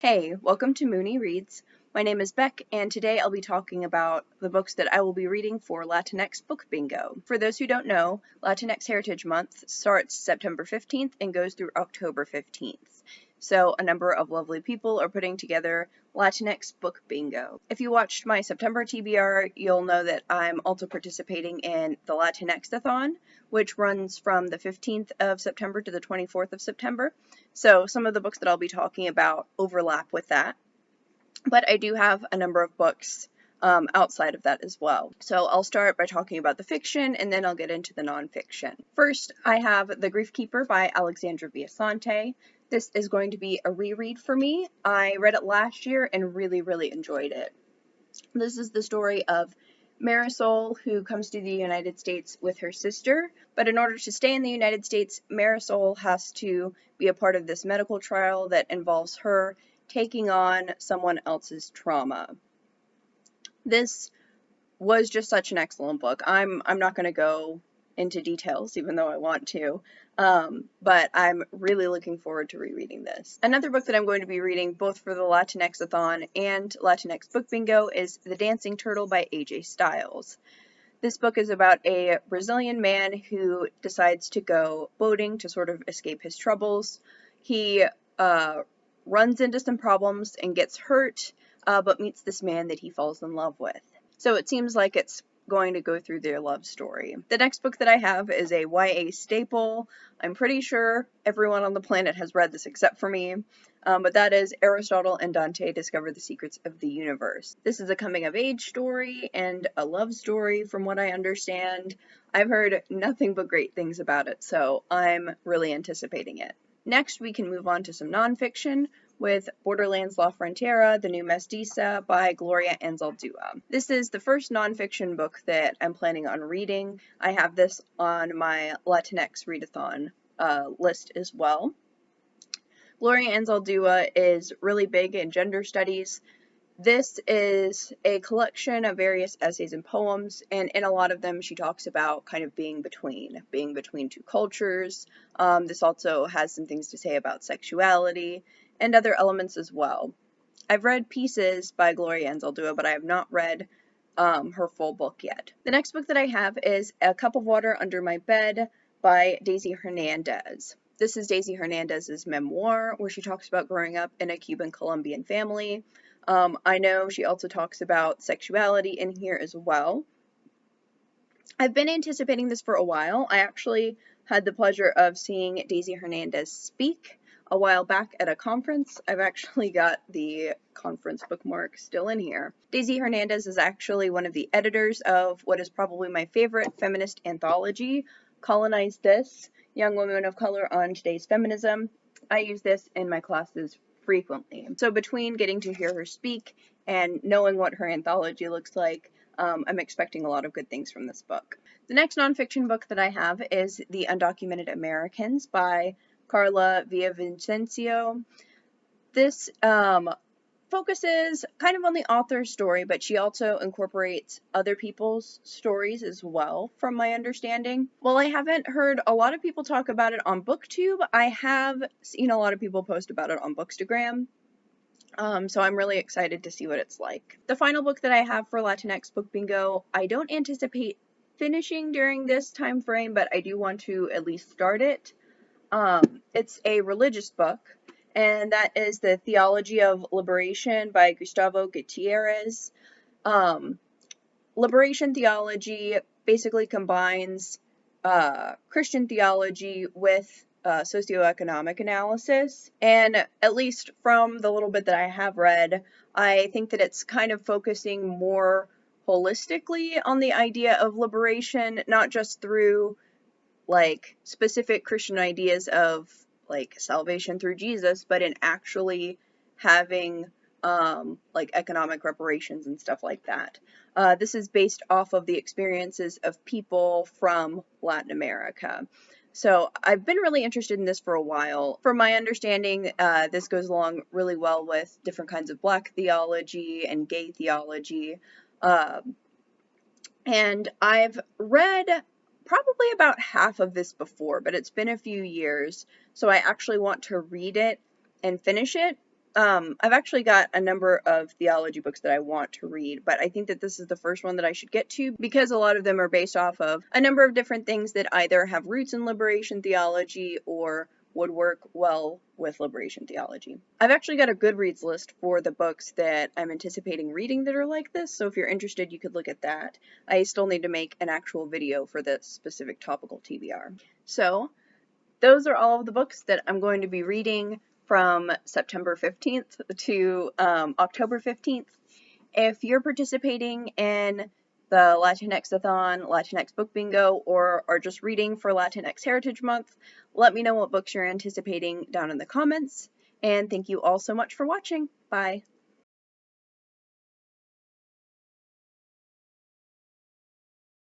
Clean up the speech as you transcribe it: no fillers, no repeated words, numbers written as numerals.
Hey, welcome to Mooney Reads. My name is Beck, and today I'll be talking about the books that I will be reading for Latinx Book Bingo. For those who don't know, Latinx Heritage Month starts September 15th and goes through October 15th. So a number of lovely people are putting together Latinx Book Bingo. If you watched my September TBR, you'll know that I'm also participating in the Latinxathon, which runs from the 15th of September to the 24th of September. So some of the books that I'll be talking about overlap with that. But I do have a number of books outside of that as well. So I'll start by talking about the fiction, and then I'll get into the nonfiction. First, I have The Grief Keeper by Alexandra Viasante. This is going to be a reread for me. I read it last year and really enjoyed it. This is the story of Marisol, who comes to the United States with her sister, but in order to stay in the United States, Marisol has to be a part of this medical trial that involves her taking on someone else's trauma. This was just such an excellent book. I'm not going to go into details, even though I want to, but I'm really looking forward to rereading this. Another book that I'm going to be reading both for the Latinxathon and Latinx Book Bingo is The Dancing Turtle by A.J. Styles. This book is about a Brazilian man who decides to go boating to sort of escape his troubles. He runs into some problems and gets hurt, but meets this man that he falls in love with. So it seems like it's going to go through their love story. The next book that I have is a YA staple. I'm pretty sure everyone on the planet has read this except for me, but that is Aristotle and Dante Discover the Secrets of the Universe. This is a coming-of-age story and a love story from what I understand. I've heard nothing but great things about it, so I'm really anticipating it. Next, we can move on to some nonfiction with Borderlands La Frontera, The New Mestiza by Gloria Anzaldúa. This is the first nonfiction book that I'm planning on reading. I have this on my Latinx readathon list as well. Gloria Anzaldúa is really big in gender studies. This is a collection of various essays and poems, and in a lot of them she talks about kind of being between two cultures. This also has some things to say about sexuality and other elements as well. I've read pieces by Gloria Anzaldúa, but I have not read her full book yet. The next book that I have is A Cup of Water Under My Bed by Daisy Hernandez. This is Daisy Hernandez's memoir, where she talks about growing up in a Cuban-Colombian family. I know she also talks about sexuality in here as well. I've been anticipating this for a while. I actually had the pleasure of seeing Daisy Hernandez speak a while back at a conference. I've actually got the conference bookmark still in here. Daisy Hernandez is actually one of the editors of what is probably my favorite feminist anthology, Colonize This, Young Women of Color on Today's Feminism. I use this in my classes frequently. So between getting to hear her speak and knowing what her anthology looks like, I'm expecting a lot of good things from this book. The next nonfiction book that I have is The Undocumented Americans by Carla Villavicencio. This focuses kind of on the author's story, but she also incorporates other people's stories as well, from my understanding. While I haven't heard a lot of people talk about it on BookTube, I have seen a lot of people post about it on Bookstagram. So I'm really excited to see what it's like. The final book that I have for Latinx Book Bingo, I don't anticipate finishing during this time frame, but I do want to at least start it. It's a religious book, and that is the Theology of Liberation by Gustavo Gutierrez. Liberation theology basically combines Christian theology with socioeconomic analysis, and at least from the little bit that I have read, I think that it's kind of focusing more holistically on the idea of liberation, not just through like specific Christian ideas of like salvation through Jesus, but in actually having like economic reparations and stuff like that. This is based off of the experiences of people from Latin America. So I've been really interested in this for a while. From my understanding, this goes along really well with different kinds of Black theology and gay theology. And I've read probably about half of this before, but it's been a few years, so I actually want to read it and finish it I've actually got a number of theology books that I want to read, but I think that this is the first one that I should get to because a lot of them are based off of a number of different things that either have roots in liberation theology or would work well with liberation theology. I've actually got a Goodreads list for the books that I'm anticipating reading that are like this, so if you're interested, you could look at that. I still need to make an actual video for this specific topical TBR. So, those are all of the books that I'm going to be reading from September 15th to October 15th. If you're participating in the Latinxathon, Latinx Book Bingo, or are just reading for Latinx Heritage Month, let me know what books you're anticipating down in the comments. And thank you all so much for watching. Bye.